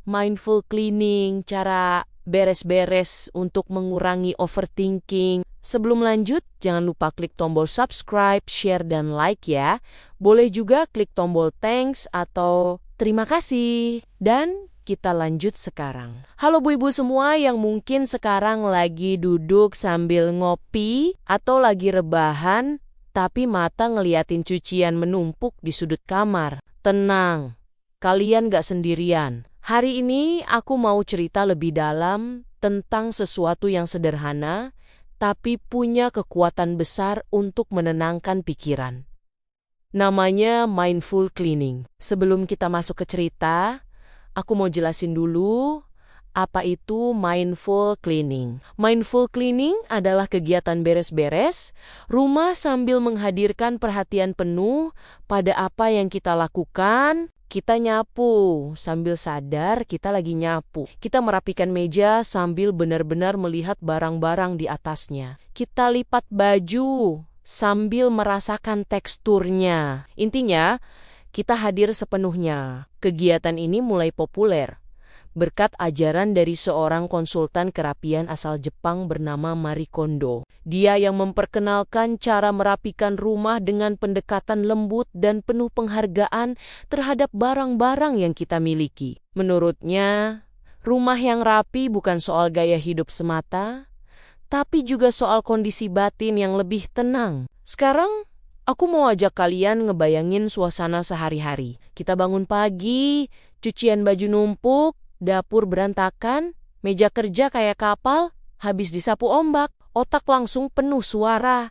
mindful cleaning, cara beres-beres untuk mengurangi overthinking. Sebelum lanjut, jangan lupa klik tombol subscribe, share, dan like ya. Boleh juga klik tombol thanks atau terima kasih. Dan kita lanjut sekarang. Halo Bu Ibu semua yang mungkin sekarang lagi duduk sambil ngopi atau lagi rebahan, tapi mata ngeliatin cucian menumpuk di sudut kamar. Tenang, kalian gak sendirian. Hari ini aku mau cerita lebih dalam tentang sesuatu yang sederhana, tapi punya kekuatan besar untuk menenangkan pikiran. Namanya mindful cleaning. Sebelum kita masuk ke cerita, aku mau jelasin dulu apa itu mindful cleaning. Mindful cleaning adalah kegiatan beres-beres rumah sambil menghadirkan perhatian penuh pada apa yang kita lakukan. Kita nyapu sambil sadar kita lagi nyapu. Kita merapikan meja sambil benar-benar melihat barang-barang di atasnya. Kita lipat baju sambil merasakan teksturnya. Intinya, kita hadir sepenuhnya. Kegiatan ini mulai populer berkat ajaran dari seorang konsultan kerapian asal Jepang bernama Marie Kondo. Dia yang memperkenalkan cara merapikan rumah dengan pendekatan lembut dan penuh penghargaan terhadap barang-barang yang kita miliki. Menurutnya, rumah yang rapi bukan soal gaya hidup semata, tapi juga soal kondisi batin yang lebih tenang. Sekarang, aku mau ajak kalian ngebayangin suasana sehari-hari. Kita bangun pagi, cucian baju numpuk, dapur berantakan, meja kerja kayak kapal, habis disapu ombak, otak langsung penuh suara.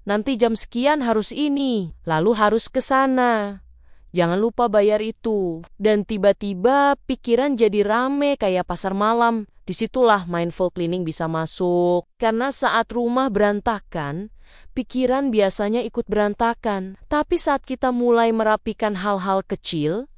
Nanti jam sekian harus ini, lalu harus ke sana. Jangan lupa bayar itu. Dan tiba-tiba pikiran jadi rame kayak pasar malam. Disitulah mindful cleaning bisa masuk. Karena saat rumah berantakan, pikiran biasanya ikut berantakan. Tapi saat kita mulai merapikan hal-hal kecil,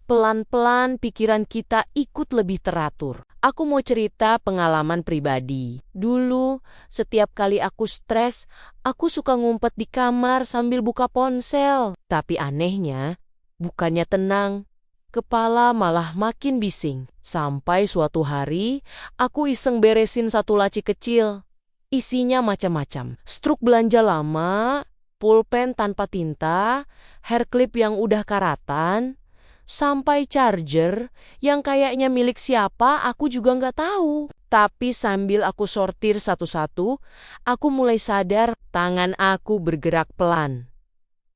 pelan-pelan pikiran kita ikut lebih teratur. Aku mau cerita pengalaman pribadi. Dulu, setiap kali aku stres, aku suka ngumpet di kamar sambil buka ponsel. Tapi anehnya, bukannya tenang, kepala malah makin bising. Sampai suatu hari, aku iseng beresin satu laci kecil. Isinya macam-macam. Struk belanja lama, pulpen tanpa tinta, hair clip yang udah karatan, sampai charger yang kayaknya milik siapa aku juga nggak tahu. Tapi sambil aku sortir satu-satu, aku mulai sadar tangan aku bergerak pelan.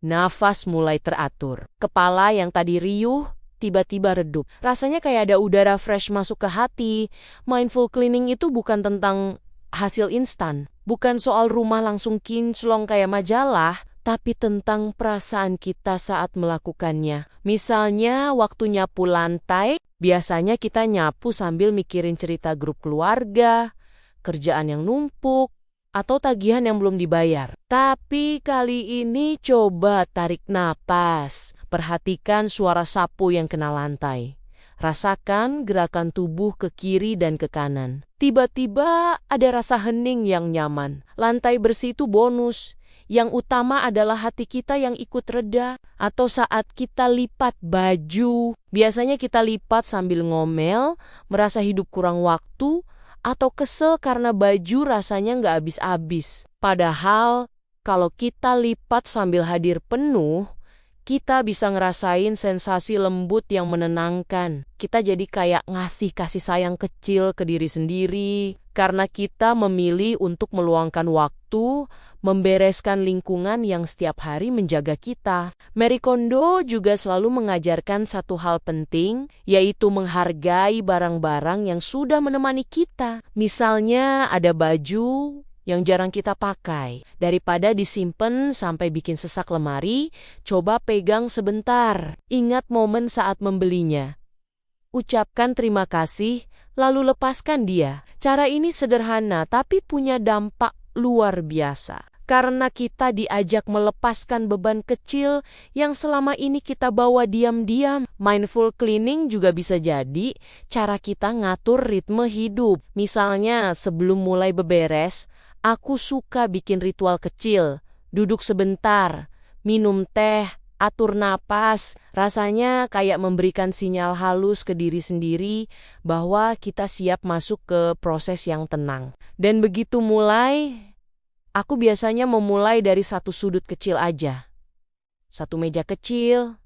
Nafas mulai teratur. Kepala yang tadi riuh tiba-tiba redup. Rasanya kayak ada udara fresh masuk ke hati. Mindful cleaning itu bukan tentang hasil instan. Bukan soal rumah langsung kinclong kayak majalah, tapi tentang perasaan kita saat melakukannya. Misalnya waktu nyapu lantai, biasanya kita nyapu sambil mikirin cerita grup keluarga, kerjaan yang numpuk, atau tagihan yang belum dibayar. Tapi kali ini coba tarik napas, perhatikan suara sapu yang kena lantai. Rasakan gerakan tubuh ke kiri dan ke kanan. Tiba-tiba ada rasa hening yang nyaman. Lantai bersih itu bonus. Yang utama adalah hati kita yang ikut reda. Atau saat kita lipat baju. Biasanya kita lipat sambil ngomel, merasa hidup kurang waktu, atau kesel karena baju rasanya nggak habis-habis. Padahal, kalau kita lipat sambil hadir penuh, kita bisa ngerasain sensasi lembut yang menenangkan. Kita jadi kayak ngasih kasih sayang kecil ke diri sendiri. Karena kita memilih untuk meluangkan waktu, membereskan lingkungan yang setiap hari menjaga kita. Marie Kondo juga selalu mengajarkan satu hal penting, yaitu menghargai barang-barang yang sudah menemani kita. Misalnya ada baju yang jarang kita pakai. Daripada disimpan sampai bikin sesak lemari, coba pegang sebentar. Ingat momen saat membelinya. Ucapkan terima kasih, lalu lepaskan dia. Cara ini sederhana tapi punya dampak luar biasa. Karena kita diajak melepaskan beban kecil yang selama ini kita bawa diam-diam. Mindful cleaning juga bisa jadi cara kita ngatur ritme hidup. Misalnya sebelum mulai beberes, aku suka bikin ritual kecil, duduk sebentar, minum teh, atur napas, rasanya kayak memberikan sinyal halus ke diri sendiri bahwa kita siap masuk ke proses yang tenang. Dan begitu mulai, aku biasanya memulai dari satu sudut kecil aja. Satu meja kecil,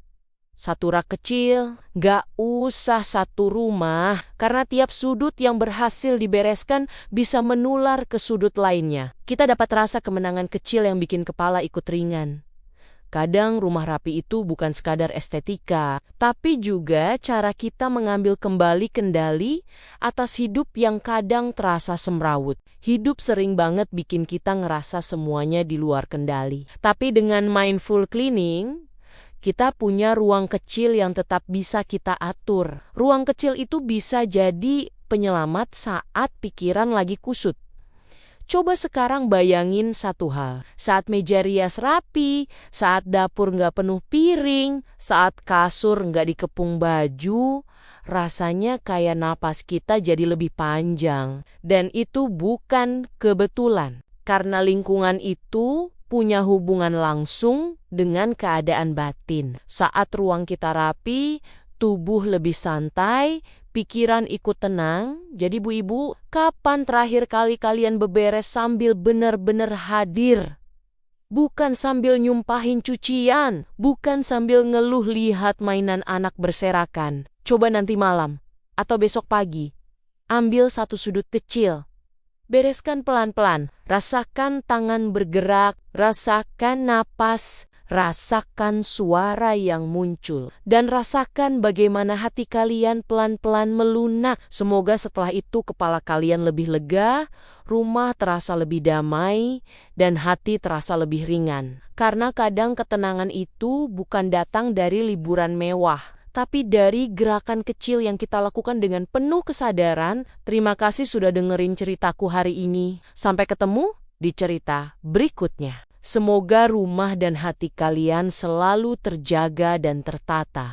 satu rak kecil, gak usah satu rumah, karena tiap sudut yang berhasil dibereskan bisa menular ke sudut lainnya. Kita dapat rasa kemenangan kecil yang bikin kepala ikut ringan. Kadang rumah rapi itu bukan sekadar estetika, tapi juga cara kita mengambil kembali kendali atas hidup yang kadang terasa semrawut. Hidup sering banget bikin kita ngerasa semuanya di luar kendali. Tapi dengan mindful cleaning, kita punya ruang kecil yang tetap bisa kita atur. Ruang kecil itu bisa jadi penyelamat saat pikiran lagi kusut. Coba sekarang bayangin satu hal. Saat meja rias rapi, saat dapur nggak penuh piring, saat kasur nggak dikepung baju, rasanya kayak napas kita jadi lebih panjang. Dan itu bukan kebetulan. Karena lingkungan itu punya hubungan langsung dengan keadaan batin. Saat ruang kita rapi, tubuh lebih santai, pikiran ikut tenang. Jadi bu-ibu, kapan terakhir kali kalian beberes sambil benar-benar hadir? Bukan sambil nyumpahin cucian, bukan sambil ngeluh lihat mainan anak berserakan. Coba nanti malam atau besok pagi, ambil satu sudut kecil. Bereskan pelan-pelan, rasakan tangan bergerak, rasakan napas, rasakan suara yang muncul, dan rasakan bagaimana hati kalian pelan-pelan melunak. Semoga setelah itu kepala kalian lebih lega, rumah terasa lebih damai, dan hati terasa lebih ringan. Karena kadang ketenangan itu bukan datang dari liburan mewah, tapi dari gerakan kecil yang kita lakukan dengan penuh kesadaran. Terima kasih sudah dengerin ceritaku hari ini. Sampai ketemu di cerita berikutnya. Semoga rumah dan hati kalian selalu terjaga dan tertata.